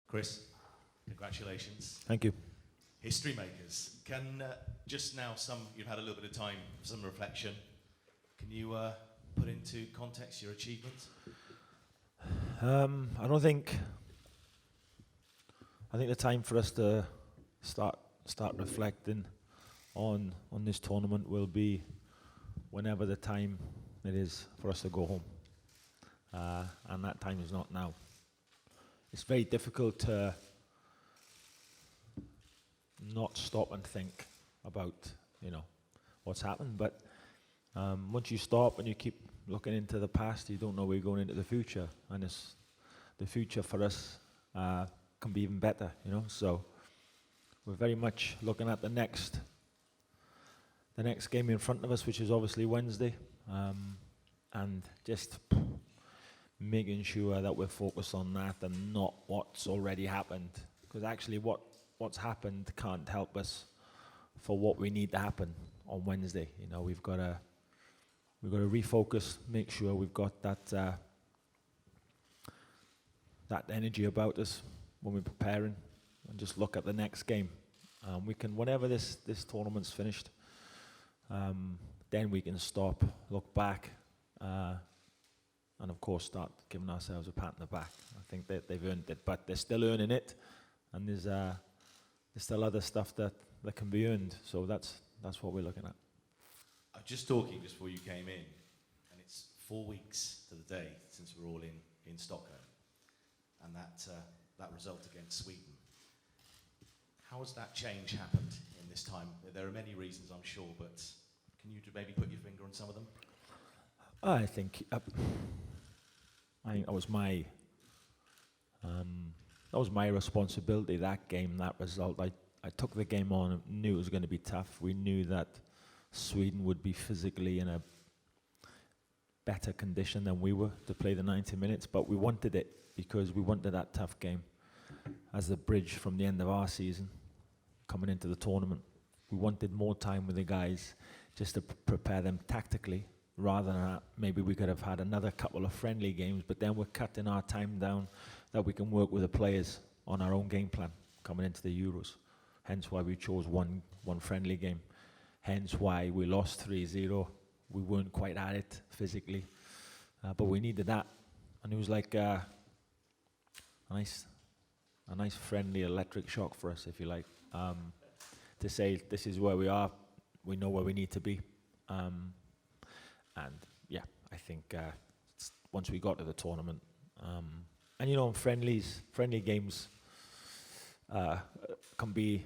Chris, congratulations. Thank you. History makers. Can just now you've had a little bit of time for some reflection. Can you put into context your achievements? I think the time for us to start reflecting on this tournament will be whenever the time it is for us to go home, and that time is not now. It's very difficult to not stop and think about what's happened, but once you stop and you keep looking into the past, you don't know where you're going into the future, and the future for us can be even better, so we're very much looking at the next game in front of us, which is obviously Wednesday, and just making sure that we're focused on that and not what's already happened, because actually what's happened can't help us for what we need to happen on Wednesday. We've got to refocus, make sure we've got that energy about us when we're preparing, and just look at the next game. We can, whenever this tournament's finished, then we can stop, look back, and of course start giving ourselves a pat on the back. I think that they've earned it, but they're still earning it, and there's still other stuff that can be earned. So that's what we're looking at. I was just talking just before you came in, and it's 4 weeks to the day since we're all in Stockholm, and that result against Sweden. How has that change happened in this time? There are many reasons, I'm sure, but can you maybe put your finger on some of them? I think that was my responsibility. That game, that result. I took the game on and knew it was going to be tough. We knew that Sweden would be physically in a better condition than we were to play the 90 minutes, but we wanted it because we wanted that tough game as the bridge from the end of our season coming into the tournament. We wanted more time with the guys just to prepare them tactically, rather than that. Maybe we could have had another couple of friendly games, but then we're cutting our time down that we can work with the players on our own game plan coming into the Euros. Hence why we chose one friendly game. Hence why we lost 3-0. We weren't quite at it physically, but we needed that. And it was like a nice friendly electric shock for us, if you like, to say this is where we are, we know where we need to be. And yeah, I think once we got to the tournament, and friendly games can be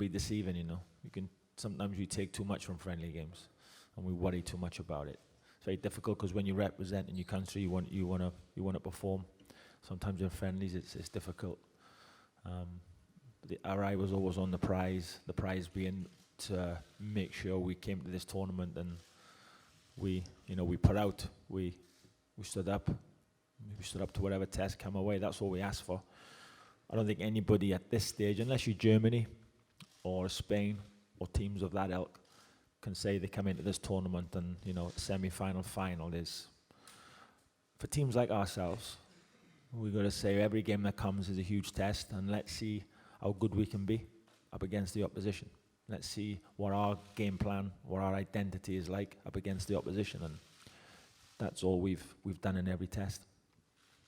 deceiving. You can sometimes you take too much from friendly games, and we worry too much about it. It's very difficult because when you're representing your country, you want to perform. Sometimes in friendlies, it's difficult. Our eye was always on the prize being to make sure we came to this tournament and we put out, we stood up to whatever test came our way. That's what we asked for. I don't think anybody at this stage, unless you're Germany or Spain or teams of that ilk, can say they come into this tournament and semi-final, final is, for teams like ourselves, we've got to say every game that comes is a huge test, and let's see how good we can be up against the opposition. Let's see what our game plan, what our identity is like up against the opposition, and that's all we've done in every test.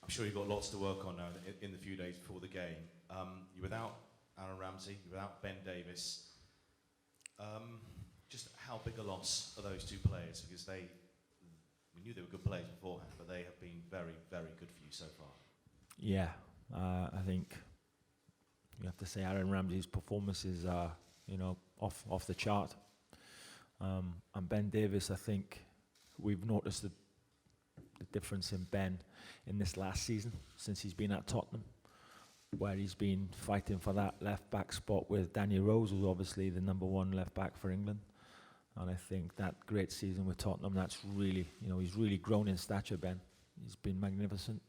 I'm sure you've got lots to work on now in the few days before the game. You're without Aaron Ramsey, you're without Ben Davies. Just how big a loss are those two players? Because we knew they were good players beforehand, but they have been very, very good for you so far. Yeah, I think you have to say Aaron Ramsey's performances are, off the chart. And Ben Davies, I think we've noticed the difference in Ben in this last season since he's been at Tottenham, where he's been fighting for that left-back spot with Danny Rose, who's obviously the number one left-back for England. And I think that great season with Tottenham, that's really, he's really grown in stature, Ben. He's been magnificent,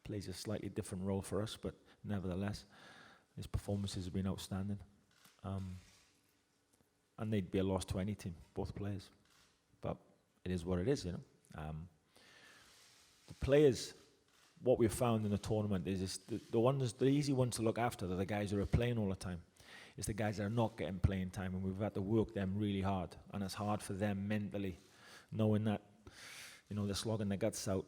plays a slightly different role for us, but nevertheless, his performances have been outstanding. And they'd be a loss to any team, both players. But it is what it is, The players what we've found in the tournament is the easy ones to look after are the guys who are playing all the time. It's the guys that are not getting playing time, and we've had to work them really hard, and it's hard for them mentally, knowing that, you know, they're slogging their guts out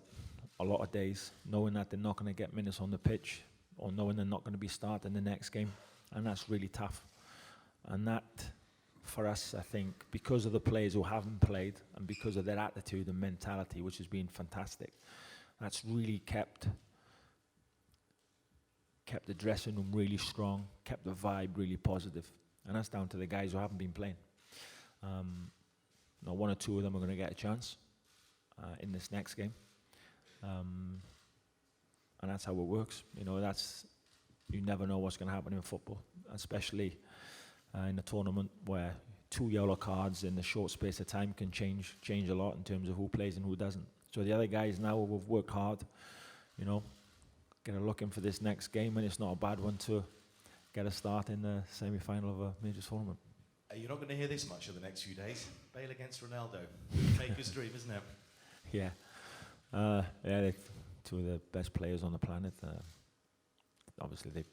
a lot of days, knowing that they're not going to get minutes on the pitch, or knowing they're not going to be starting the next game, and that's really tough. And that, for us, I think, because of the players who haven't played, and because of their attitude and mentality, which has been fantastic, that's really kept the dressing room really strong, kept the vibe really positive, and that's down to the guys who haven't been playing. Now, one or two of them are going to get a chance in this next game, and that's how it works. You know, you never know what's going to happen in football, especially in a tournament where 2 yellow cards in a short space of time can change a lot in terms of who plays and who doesn't. So the other guys now who have worked hard, you know, get a look in for this next game, and it's not a bad one to get a start in the semi-final of a major tournament. You're not going to hear this much in the next few days. Bale against Ronaldo. Maker's dream, isn't it? Yeah. Yeah, they're two of the best players on the planet. Obviously,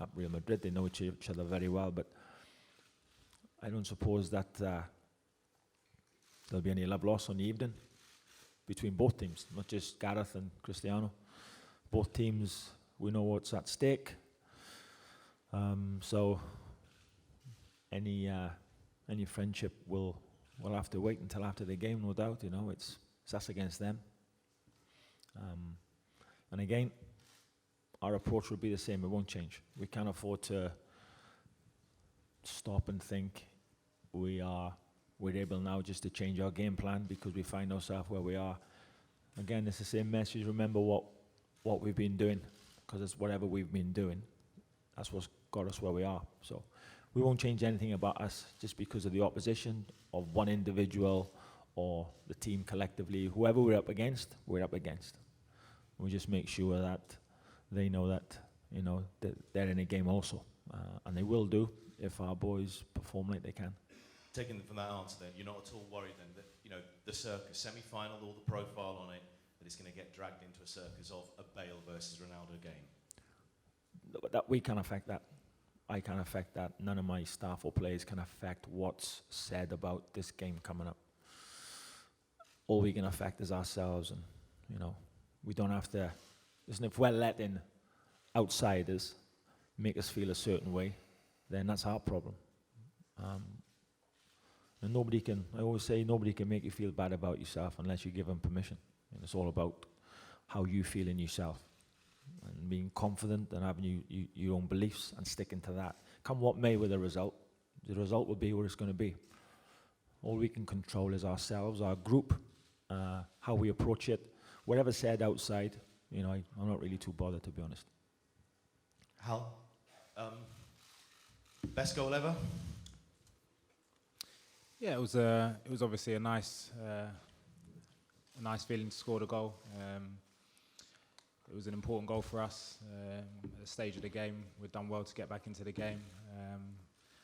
at Real Madrid, they know each other very well, but I don't suppose that there'll be any love lost on the evening between both teams, not just Gareth and Cristiano. Both teams, we know what's at stake. So any friendship will have to wait until after the game, no doubt. You know, it's us against them. And again, our approach will be the same. It won't change. We can't afford to stop and think we're able now just to change our game plan because we find ourselves where we are. Again, it's the same message. Remember what we've been doing, because it's whatever we've been doing. That's what's got us where we are. So we won't change anything about us just because of the opposition of one individual or the team collectively. Whoever we're up against, we're up against. We just make sure that they know that, you know, that they're in a game also, and they will do if our boys perform like they can. Taking from that answer, then, you're not at all worried then that, you know, the circus semi-final, all the profile on it, that it's going to get dragged into a circus of a Bale versus Ronaldo game? That we can't affect that. I can't affect that. None of my staff or players can affect what's said about this game coming up. All we can affect is ourselves, and, you know, we don't have to. Listen, if we're letting outsiders make us feel a certain way, then that's our problem. And nobody can, I always say, nobody can make you feel bad about yourself unless you give them permission. And it's all about how you feel in yourself, and being confident and having your own beliefs and sticking to that. Come what may with the result will be what it's going to be. All we can control is ourselves, our group, how we approach it. Whatever's said outside, you know, I'm not really too bothered, to be honest. Hal, best goal ever? Yeah, it was obviously a nice feeling to score the goal. It was an important goal for us at the stage of the game. We'd done well to get back into the game,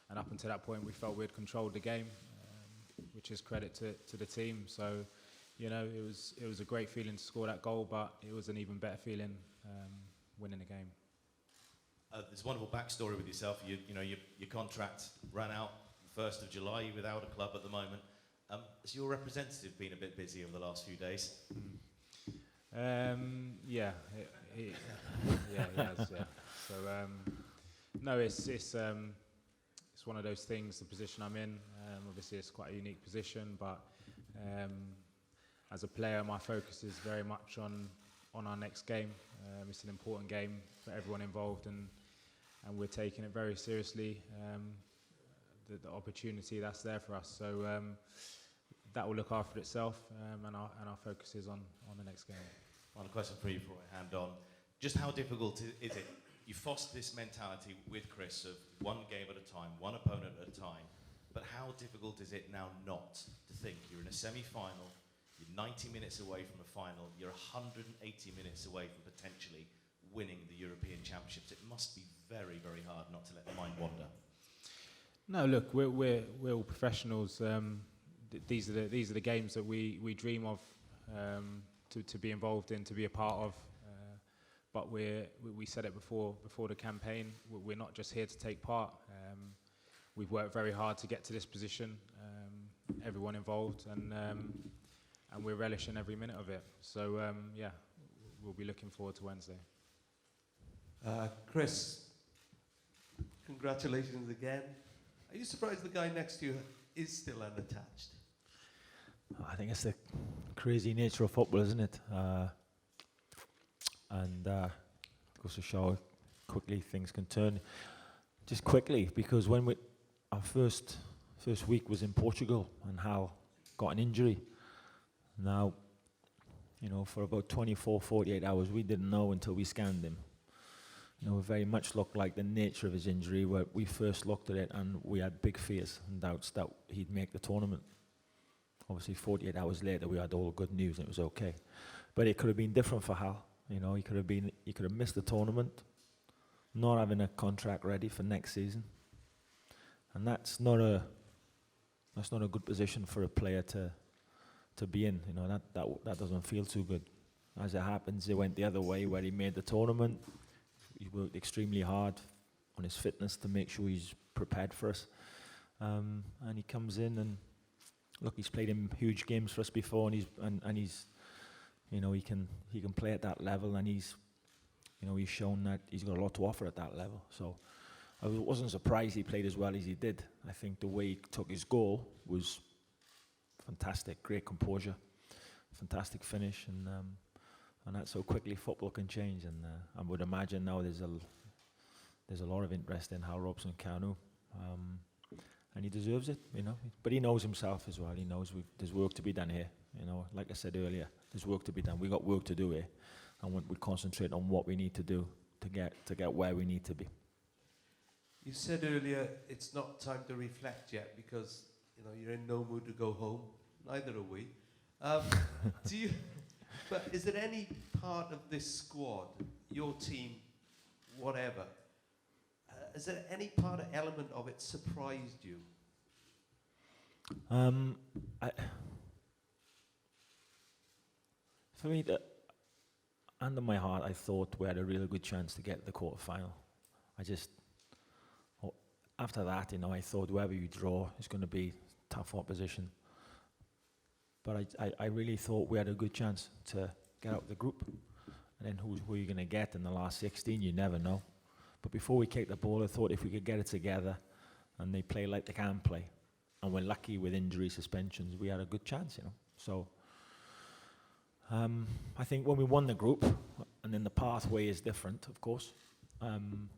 and up until that point, we felt we'd controlled the game, which is credit to the team. So, you know, it was a great feeling to score that goal, but it was an even better feeling winning the game. There's a wonderful backstory with yourself. You know, your contract ran out the 1st of July. You're without a club at the moment. Has your representative been a bit busy over the last few days? Yeah, he has. Yeah. So no, it's one of those things. The position I'm in, obviously, it's quite a unique position. But as a player, my focus is very much on our next game. It's an important game for everyone involved, and we're taking it very seriously. The opportunity that's there for us. So that will look after itself, and our focus is on the next game. Final question for you before I hand on. Just how difficult is it? You foster this mentality with Chris of one game at a time, one opponent at a time, but how difficult is it now not to think you're in a semi-final, you're 90 minutes away from a final, you're 180 minutes away from potentially winning the European Championships? It must be very, very hard not to let the mind wander. No, look, we're all professionals. These are the games that we dream of to be involved in, to be a part of. but we said it before the campaign. We're not just here to take part. We've worked very hard to get to this position. Everyone involved, and we're relishing every minute of it. So yeah, we'll be looking forward to Wednesday. Chris, congratulations again. Are you surprised the guy next to you is still unattached? I think it's the crazy nature of football, isn't it? And it goes to show how quickly things can turn. Just quickly, because when our first week was in Portugal, and Hal got an injury. Now, you know, for about 24, 48 hours, we didn't know until we scanned him. You know, it very much looked like the nature of his injury, where we first looked at it and we had big fears and doubts that he'd make the tournament. Obviously, 48 hours later, we had all the good news and it was okay. But it could have been different for Hal. You know, he could have missed the tournament, not having a contract ready for next season. And that's not a good position for a player to be in. You know, that doesn't feel too good. As it happens, it went the other way, where he made the tournament. He worked extremely hard on his fitness to make sure he's prepared for us. And he comes in and look, he's played in huge games for us before, and he's you know, he can play at that level, and he's shown that he's got a lot to offer at that level. So I wasn't surprised he played as well as he did. I think the way he took his goal was fantastic, great composure, fantastic finish, and that's how quickly football can change. And I would imagine now there's a lot of interest in how Robson Kanu, and he deserves it, you know. But he knows himself as well. He knows there's work to be done here. You know, like I said earlier, there's work to be done. We got work to do here, and we concentrate on what we need to do to get where we need to be. You said earlier it's not time to reflect yet because you know you're in no mood to go home. Neither are we. But is there any part of this squad, your team, whatever, is there any part or element of it surprised you? For me, under my heart, I thought we had a really good chance to get to the quarter-final. After that, you know, I thought whoever you draw is going to be tough opposition. But I really thought we had a good chance to get out of the group. And then who are you going to get in the last 16? You never know. But before we kicked the ball, I thought if we could get it together and they play like they can play, and we're lucky with injury suspensions, we had a good chance, you know. So I think when we won the group, and then the pathway is different, of course, and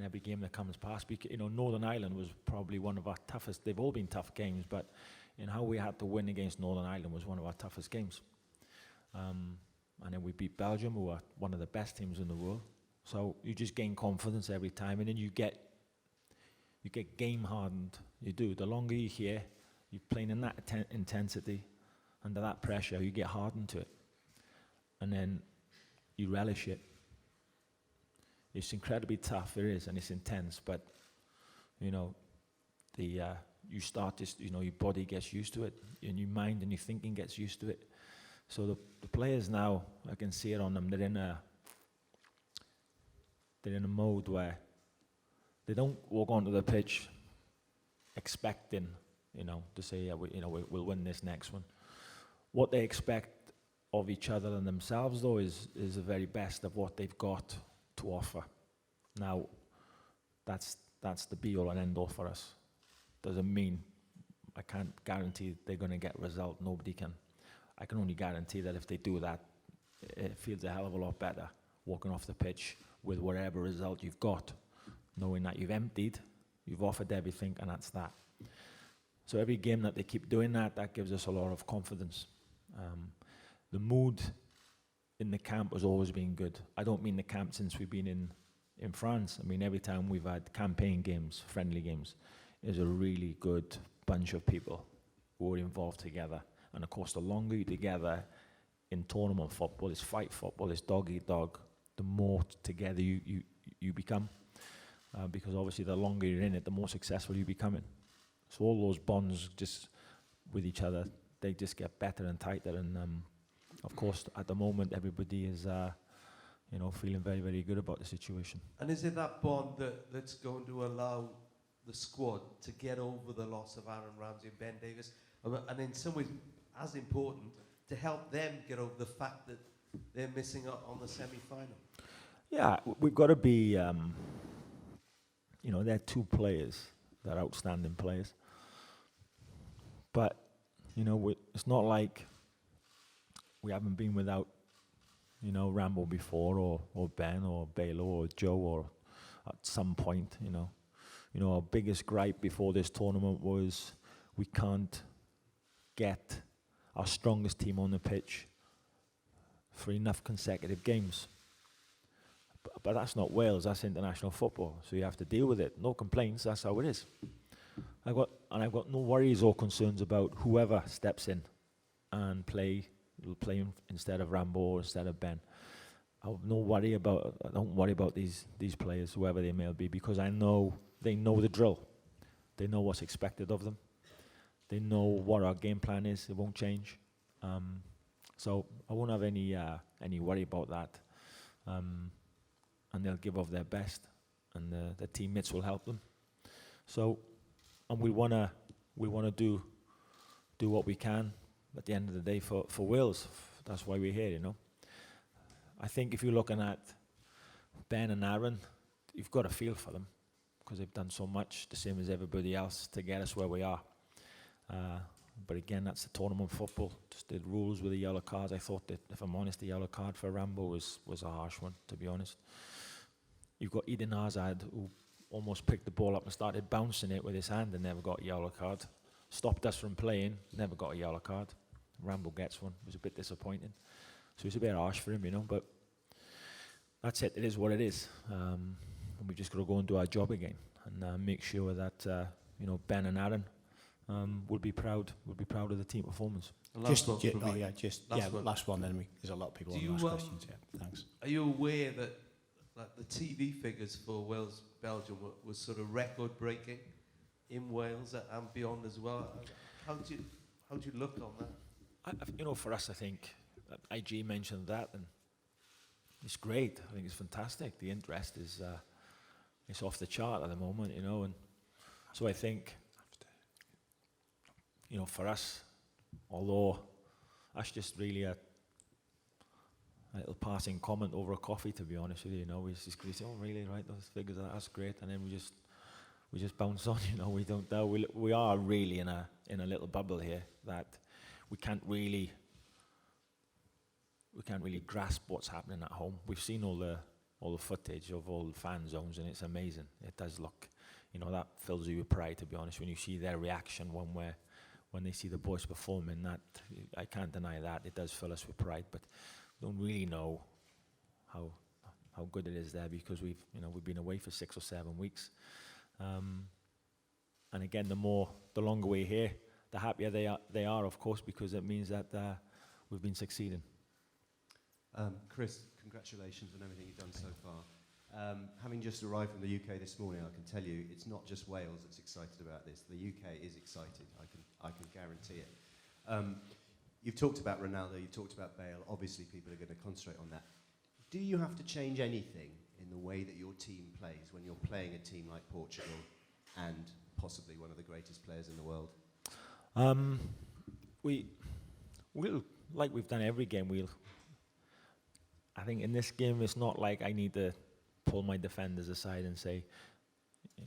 every game that comes past, you know, Northern Ireland was probably one of our toughest. They've all been tough games, but in how we had to win against Northern Ireland was one of our toughest games. And then we beat Belgium, who are one of the best teams in the world. So you just gain confidence every time, and then you get game hardened. You do. The longer you're here, you're playing in that intensity, under that pressure, you get hardened to it, and then you relish it. It's incredibly tough, it is, and it's intense. But you know, you start this. You know, your body gets used to it, and your mind and your thinking gets used to it. So the players now, I can see it on them. They're in a mode where they don't walk onto the pitch expecting, you know, to say, yeah, we'll win this next one. What they expect of each other and themselves, though, is the very best of what they've got to offer. Now, that's the be-all and end-all for us. Doesn't mean I can't guarantee they're going to get a result. Nobody can. I can only guarantee that if they do that, it feels a hell of a lot better walking off the pitch with whatever result you've got, knowing that you've emptied, you've offered everything, and that's that. So every game that they keep doing that gives us a lot of confidence. The mood in the camp has always been good. I don't mean the camp since we've been in France. I mean every time we've had campaign games, friendly games, is a really good bunch of people who are involved together. And of course, the longer you're together in tournament football, it's fight football, it's dog eat dog, the more together you become. Because obviously the longer you're in it, the more successful you're becoming. So all those bonds just with each other, they just get better and tighter. And of course, at the moment, everybody is, feeling very, very good about the situation. And is it that bond that's going to allow the squad to get over the loss of Aaron Ramsey and Ben Davis, and in some ways, as important, to help them get over the fact that they're missing out on the semi-final? Yeah, we've got to be, they're two players that are outstanding players. But, it's not like we haven't been without, Rambo before, or Ben, or Balo, or Joe, or at some point, our biggest gripe before this tournament was we can't get our strongest team on the pitch for enough consecutive games. But that's not Wales, that's international football, so you have to deal with it. No complaints, that's how it is. I've got no worries or concerns about whoever steps in and will play instead of Rambo or instead of Ben. I don't worry about these players, whoever they may be, because I know they know the drill. They know what's expected of them. They know what our game plan is. It won't change. So I won't have any worry about that. And they'll give of their best, and the teammates will help them. So, and we wanna do what we can at the end of the day for Wales. That's why we're here, I think if you're looking at Ben and Aaron, you've got a feel for them because they've done so much, the same as everybody else, to get us where we are. But again, that's the tournament football. Just the rules with the yellow cards. I thought that, if I'm honest, the yellow card for Rambo was a harsh one, to be honest. You've got Eden Hazard, who almost picked the ball up and started bouncing it with his hand and never got a yellow card. Stopped us from playing, never got a yellow card. Rambo gets one. It was a bit disappointing. So it's a bit harsh for him, but that's it. It is what it is. And we just got to go and do our job again and make sure that Ben and Aaron would be proud of the team performance. Last one. Then there's a lot of people on the last questions. Yeah, thanks. Are you aware that the TV figures for Wales Belgium was sort of record breaking in Wales and beyond as well? How do you look on that? For us, I think IG mentioned that, and it's great. I think it's fantastic. The interest is it's off the chart at the moment, and so I think for us, although that's just really a little passing comment over a coffee, to be honest with you, we just say, oh really, right, those figures, that's great, and then we just bounce on, we don't know. We are really in a little bubble here that we can't really grasp what's happening at home. We've seen all the footage of all the fan zones, and it's amazing. It does look, that fills you with pride, to be honest, when you see their reaction when they see the boys performing. That I can't deny that. It does fill us with pride, but we don't really know how good it is there, because we've been away for 6 or 7 weeks. And again, the longer we're here, the happier they are, of course, because it means that we've been succeeding. Chris, congratulations on everything you've done so far. Having just arrived from the UK this morning, I can tell you it's not just Wales that's excited about this. The UK is excited. I can guarantee it. You've talked about Ronaldo. You've talked about Bale. Obviously, people are going to concentrate on that. Do you have to change anything in the way that your team plays when you're playing a team like Portugal and possibly one of the greatest players in the world? We'll, like we've done every game, I think in this game, it's not like I need to pull my defenders aside and say,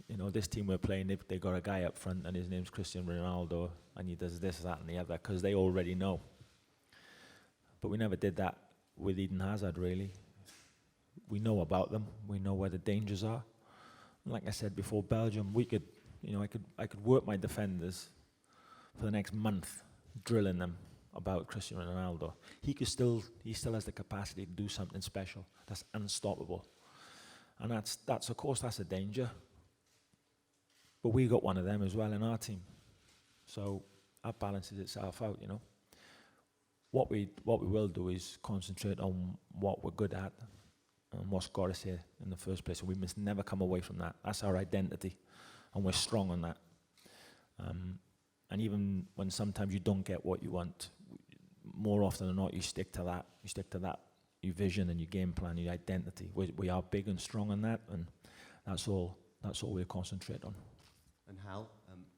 this team we're playing, they got a guy up front and his name's Cristiano Ronaldo and he does this, that and the other, because they already know. But we never did that with Eden Hazard, really. We know about them. We know where the dangers are. And like I said before, Belgium, I could work my defenders for the next month, drilling them about Cristiano Ronaldo. He still has the capacity to do something special. That's unstoppable. And that's of course, that's a danger. But we got one of them as well in our team. So that balances itself out, What we will do is concentrate on what we're good at and what's got us here in the first place. And we must never come away from that. That's our identity. And we're strong on that. And even when sometimes you don't get what you want, more often than not, you stick to that. You stick to that your vision and your game plan, your identity. We are big and strong on that, and that's all we concentrate on. And Hal,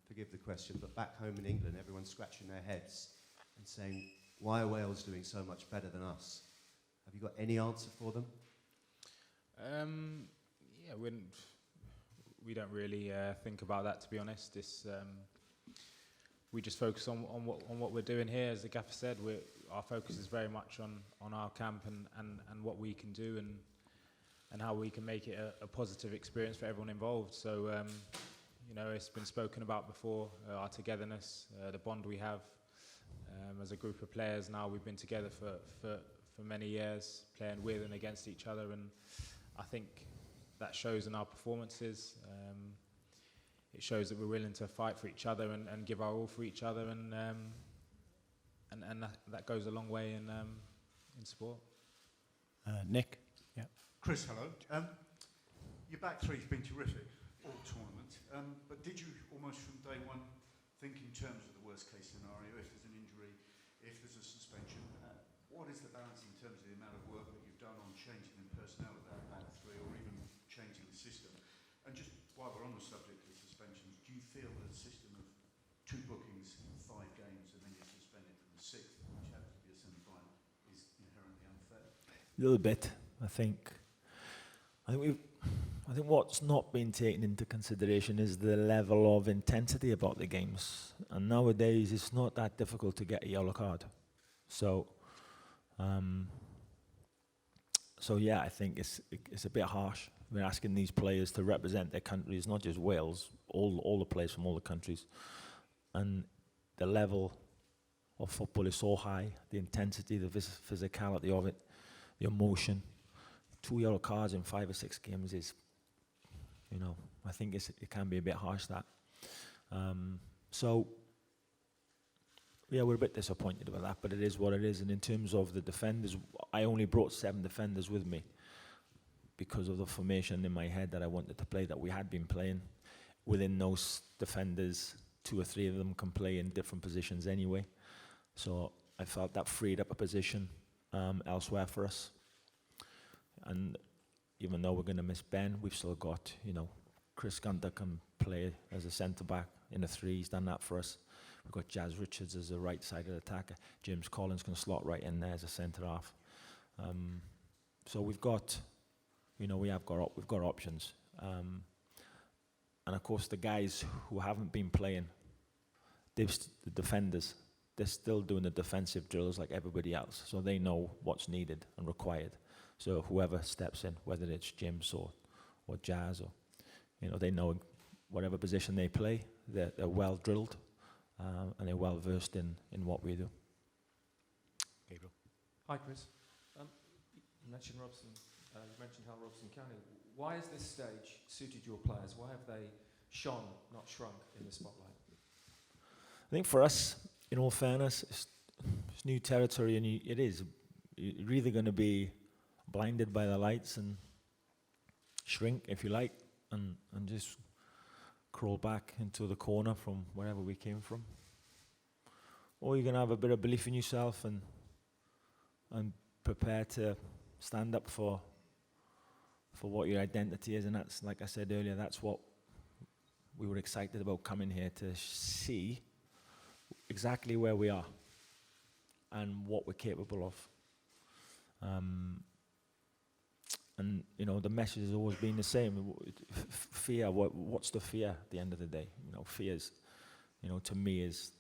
forgive the question, but back home in England, everyone's scratching their heads and saying, why are Wales doing so much better than us? Have you got any answer for them? Yeah, we don't really think about that, to be honest. We just focus on what we're doing here. As the gaffer said, our focus is very much on our camp and what we can do and how we can make it a positive experience for everyone involved. So, it's been spoken about before, our togetherness, the bond we have as a group of players. Now we've been together for many years, playing with and against each other, and I think that shows in our performances. It shows that we're willing to fight for each other and give our all for each other, and that goes a long way in sport. Nick? Yeah. Chris, hello. Your back three's been terrific all tournament, but did you almost from day one think in terms of the worst case scenario, if there's an injury, if there's a suspension, what is the balance in terms of the amount of work that you've done on changing the personnel of that back three, or even changing the system? And just while we're on the subject of suspensions, do you feel that a system of 2 bookings in 5 games and then you're suspended from the 6th, which happens to be a semi-final, is inherently unfair? A little bit, I think what's not been taken into consideration is the level of intensity about the games. And nowadays, it's not that difficult to get a yellow card. So yeah, I think it's a bit harsh. We're asking these players to represent their countries, not just Wales, all the players from all the countries. And the level of football is so high, the intensity, the physicality of it, the emotion. 2 yellow cards in 5 or 6 games is, I think it can be a bit harsh, that. So, yeah, we're a bit disappointed about that, but it is what it is. And in terms of the defenders, I only brought 7 defenders with me because of the formation in my head that I wanted to play, that we had been playing. Within those defenders, 2 or 3 of them can play in different positions anyway. So I felt that freed up a position elsewhere for us. And even though we're going to miss Ben, we've still got, Chris Gunter can play as a centre-back in a 3. He's done that for us. We've got Jazz Richards as a right-sided attacker. James Collins can slot right in there as a centre-half. So we've got, we've got options. And of course, the guys who haven't been playing, the defenders, they're still doing the defensive drills like everybody else. So they know what's needed and required. So whoever steps in, whether it's James or Jazz, or they know whatever position they play, they're well drilled and they're well versed in what we do. Gabriel. Hi, Chris. You mentioned Robson. You mentioned how Robson Kanu. Why has this stage suited your players? Why have they shone, not shrunk, in the spotlight? I think for us, in all fairness, it's new territory, and you're either going to be blinded by the lights and shrink, if you like, and just crawl back into the corner from wherever we came from, or you're going to have a bit of belief in yourself and prepare to stand up for what your identity is. And that's, like I said earlier, that's what we were excited about coming here to see, exactly where we are and what we're capable of. And the message has always been the same. Fear, what's the fear at the end of the day? Fears, to me is,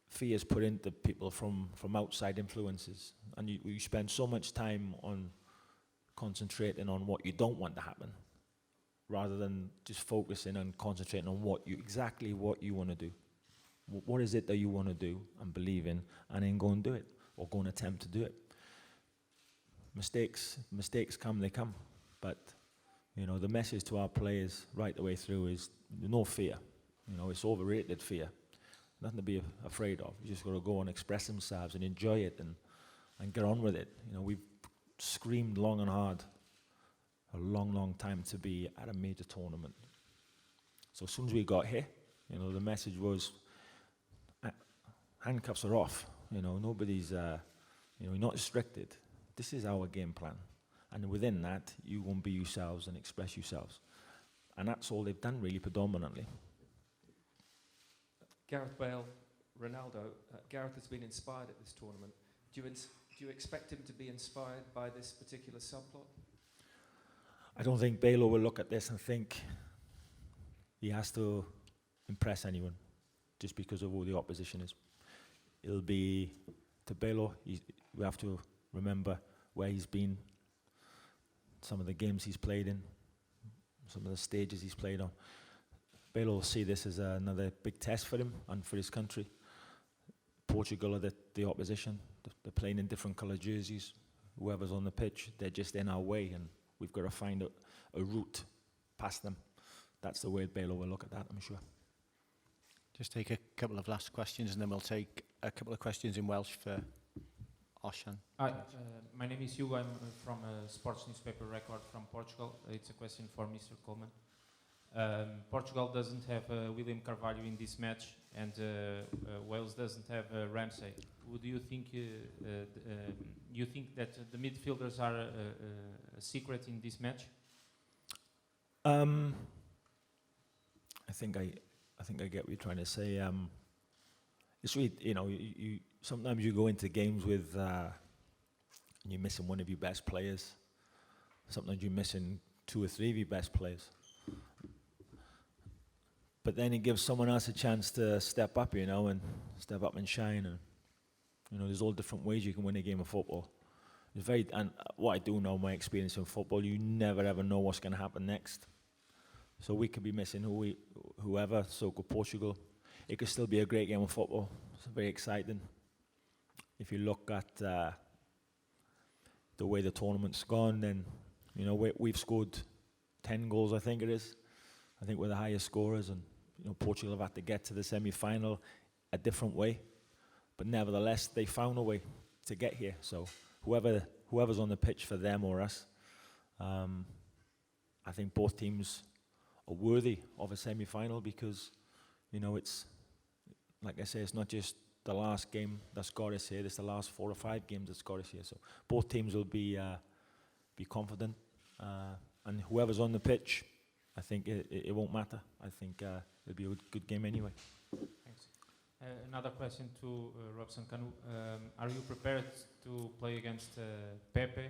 fear is put into people from outside influences. And you spend so much time on concentrating on what you don't want to happen, rather than just focusing and concentrating on exactly what you want to do. What is it that you want to do and believe in, and then go and do it, or go and attempt to do it. Mistakes come, they come. But, the message to our players right the way through is no fear. It's overrated, fear. Nothing to be afraid of. You just got to go and express themselves and enjoy it and get on with it. We've screamed long and hard a long, long time to be at a major tournament. So as soon as we got here, the message was, handcuffs are off. Nobody's, you're not restricted. this is our game plan. And within that, you won't be yourselves and express yourselves. And that's all they've done really predominantly. Gareth Bale, Ronaldo. Gareth has been inspired at this tournament. Do you expect him to be inspired by this particular subplot? I don't think Bale will look at this and think he has to impress anyone just because of who the opposition is. It'll be to Bale, we have to remember where he's been, some of the games he's played in, some of the stages he's played on. Bale will see this as another big test for him and for his country. Portugal are the opposition. They're playing in different colour jerseys. Whoever's on the pitch, they're just in our way, and we've got to find a route past them. That's the way Bale will look at that, I'm sure. Just take a couple of last questions, and then we'll take a couple of questions in Welsh for Osian. Hi, my name is Hugo. I'm from a sports newspaper Record from Portugal. It's a question for Mr. Coleman. Portugal doesn't have William Carvalho in this match, and Wales doesn't have Ramsey. Do you think that the midfielders are a secret in this match? I think I get what you're trying to say. It's really, you sometimes you go into games with and you're missing one of your best players. Sometimes you're missing 2 or 3 of your best players. But then it gives someone else a chance to step up, and step up and shine. And there's all different ways you can win a game of football. And what I do know, my experience in football, you never ever know what's going to happen next. So we could be missing whoever, so could Portugal. It could still be a great game of football. It's very exciting. If you look at the way the tournament's gone, then we've scored 10 goals, I think it is. I think we're the highest scorers, and Portugal have had to get to the semi-final a different way. But nevertheless, they found a way to get here. So whoever's on the pitch for them or us, I think both teams are worthy of a semi-final because, it's, like I say, it's not just the last game that's got us here, it's the last 4 or 5 games that's got us here. So both teams will be confident, and whoever's on the pitch, I think it won't matter. I think it'll be a good game anyway. Thanks. Another question to Robson, Kanu. Are you prepared to play against Pepe?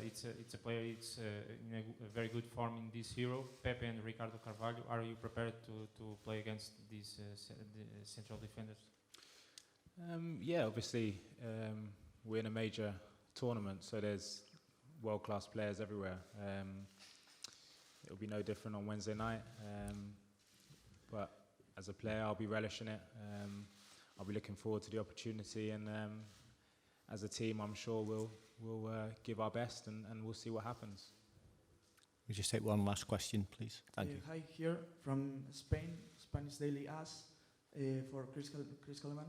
It's a player. It's in a very good form in this Euro. Pepe and Ricardo Carvalho. Are you prepared to play against these central defenders? Yeah, obviously we're in a major tournament, so there's world-class players everywhere. It'll be no different on Wednesday night, but as a player, I'll be relishing it. I'll be looking forward to the opportunity, and as a team, I'm sure we'll give our best, and we'll see what happens. We just take one last question, please. Thank you. Hi, here from Spain, Spanish Daily As, for Chris Coleman.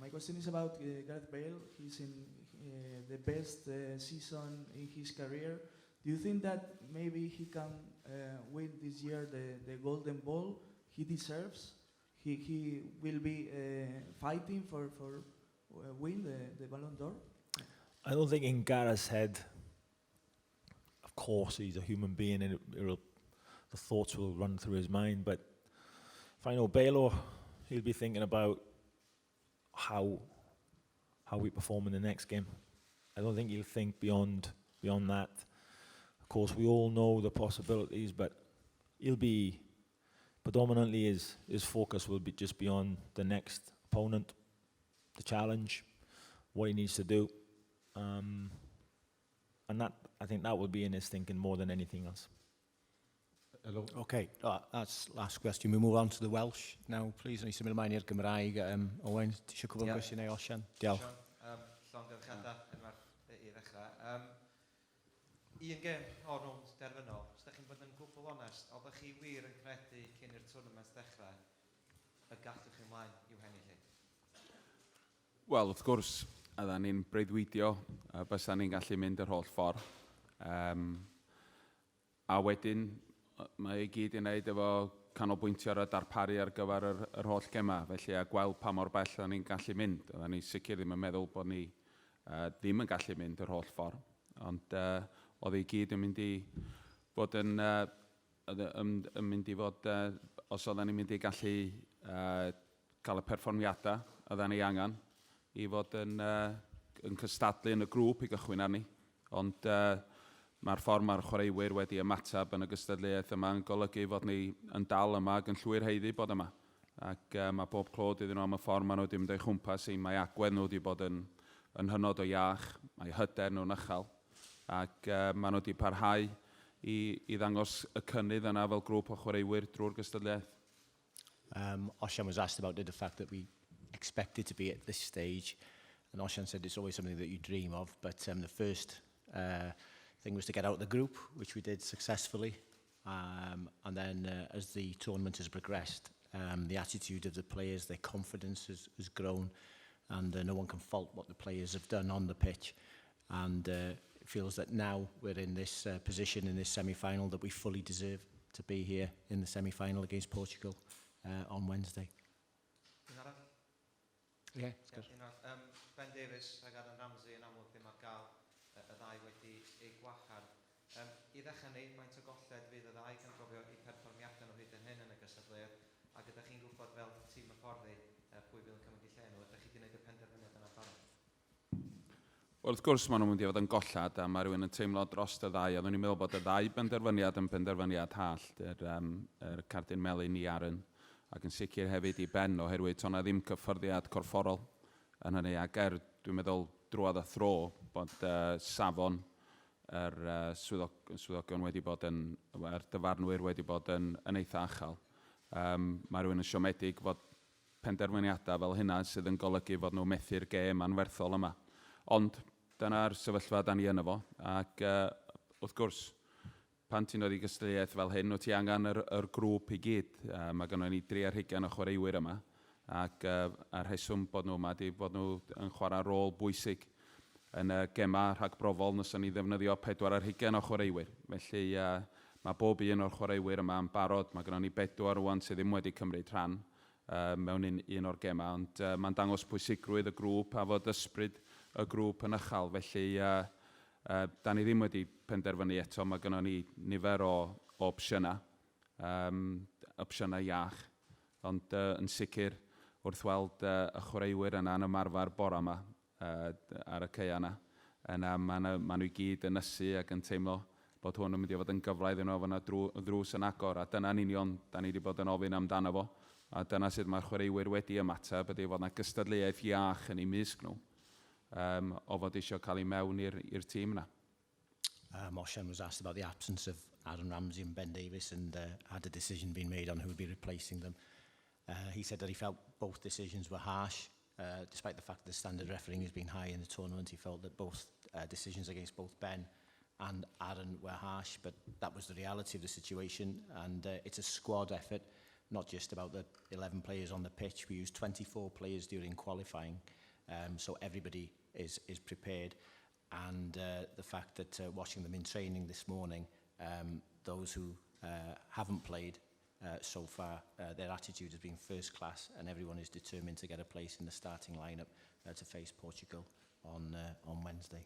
My question is about Gareth Bale. He's in the best season in his career. Do you think that maybe he can win this year the Golden Ball he deserves? He will be fighting for win the Ballon d'Or? I don't think in Gareth's head, of course he's a human being and the thoughts will run through his mind, but if I know Bale, he'll be thinking about how we perform in the next game. I don't think he'll think beyond that. Of course, we all know the possibilities, but he'll be predominantly his focus will be just beyond the next opponent, the challenge, what he needs to do, and that I think that will be in his thinking more than anything else. Hello. Okay, that's last question. We move on to the Welsh now, please. Yn symud ymlaen i'r Gymraeg. Owen, ti eisiau cwbl gwestiwn neu Osian? Diolch. Llongyfarchiadau i ddechrau. Un gem o'r nhw'n derfynol, os da chi'n bod yn gwbl onest, oeddech chi wir yn credu cyn i'r tournament ddechrau y gallwch chi ymlaen i'w henni chi? Wel, wrth gwrs, oedden ni'n breuddwydio bysa ni'n gallu mynd yr holl ffordd. A wedyn, mae i gyd i wneud efo canolbwyntio ar y darparu ar gyfer yr holl gema, felly a gweld pa mor bell oedden ni'n gallu mynd. Oedden ni sicr ddim yn meddwl bod ni ddim yn gallu mynd yr holl ffordd. Ond oedd ei gyd yn mynd i fod yn mynd i fod, os oedden ni'n mynd i gallu cael y perfformiadau oedden ni angen i fod yn cystadlu yn y grŵp i gychwyn arni. Ond mae'r ffordd mae'r chwaraewyr wedi ymatab yn y gystadleuaeth yma yn golygu fod ni yn dal yma ac yn llwyr heiddi bod yma. Ac mae bob clod iddyn nhw am y ffordd maen nhw wedi mynd o'i chwmpas i, mae agwedd nhw wedi bod yn hynod o iach, mae hyder nhw'n uchel. Ac maen nhw wedi parhau i ddangos y cynnydd yna fel grŵp o chwaraewyr drwy'r gystadleuaeth. Osian was asked about the fact that we expected to be at this stage, and Osian said it's always something that you dream of, but the first thing was to get out of the group, which we did successfully, and then as the tournament has progressed, the attitude of the players, their confidence has grown, and no one can fault what the players have done on the pitch, and it feels that now we're in this position in this semi-final that we fully deserve to be here in the semi-final against Portugal on Wednesday. Yeah, it's good. Ben Davies ac Adam Ramsey yn amlwg ddim ar gael y ddau wedi ei gwachar. I ddechrau ni, faint o golled fydd y ddau gan gofio i perfformiadau nhw hyd yn hyn yn y gystadleuaeth, ac ydych chi'n gwybod fel tîm y fforddi pwy fydd yn cymryd i lle nhw, ydych chi wedi gwneud y penderfyniad yna barod? Wel, wrth gwrs maen nhw'n mynd i fod yn gollad, a mae rhywun yn teimlo dros y ddau, a dwi'n meddwl bod y ddau benderfyniad yn benderfyniad hallt, cardyn melyn i Aaron, ac yn sicr hefyd i Ben, oherwydd to'na ddim cyffyrddiad corfforol yn hynny, ac dwi'n meddwl drwodd a thro bod safon yr swyddogion wedi bod yn, yr dyfarnwyr wedi bod yn eitha achal. Mae rhywun yn siomedig fod penderfyniadau fel hynna sydd yn golygu fod nhw methu'r gêm anferthol yma. Ond dyna'r sefyllfa da ni yno fo, ac wrth gwrs, pan ti'n dod i gystadleuaeth fel hyn, wyt ti angen yr grŵp i gyd. Mae gynnon ni 3 ar 20 o chwaraewyr yma, ac a'r rheswm bod nhw yma ydy bod nhw yn chwarae rôl bwysig yn y gemau rhagbrofol nysyn ni ddefnyddio 4 ar 20 o chwaraewyr. Felly mae bob un o'r chwaraewyr yma yn barod. Mae gynnon ni 4 rwan sydd ddim wedi cymryd rhan mewn un o'r gemau, ond mae'n dangos pwysigrwydd y grŵp a fod ysbryd y grŵp yn uchel. Felly da ni ddim wedi penderfynu eto, mae gynnon ni nifer o opsiynau, opsiynau iach, ond yn sicr wrth weld y chwaraewyr yna yn ymarfer bore yma ar y ceia yna, maen nhw i gyd yn ysu ac yn teimlo bod hwn yn mynd i fod yn gyfle iddyn nhw fyna drws yn agor, a dyna'n union da ni wedi bod yn ofyn amdano fo, a dyna sydd mae'r chwaraewyr wedi ymateb, ydy fod yna gystadleuaeth iach yn ei misg nhw, o fod eisiau cael ei mewn i'r tîm yna. Osian was asked about the absence of Adam Ramsey and Ben Davies, and had a decision been made on who would be replacing them. He said that he felt both decisions were harsh. Despite the fact that the standard refereeing has been high in the tournament, he felt that both decisions against both Ben and Aaron were harsh, but that was the reality of the situation, and it's a squad effort, not just about the 11 players on the pitch. We used 24 players during qualifying, so everybody is prepared, and the fact that watching them in training this morning, those who haven't played so far, their attitude has been first class, and everyone is determined to get a place in the starting lineup to face Portugal on Wednesday.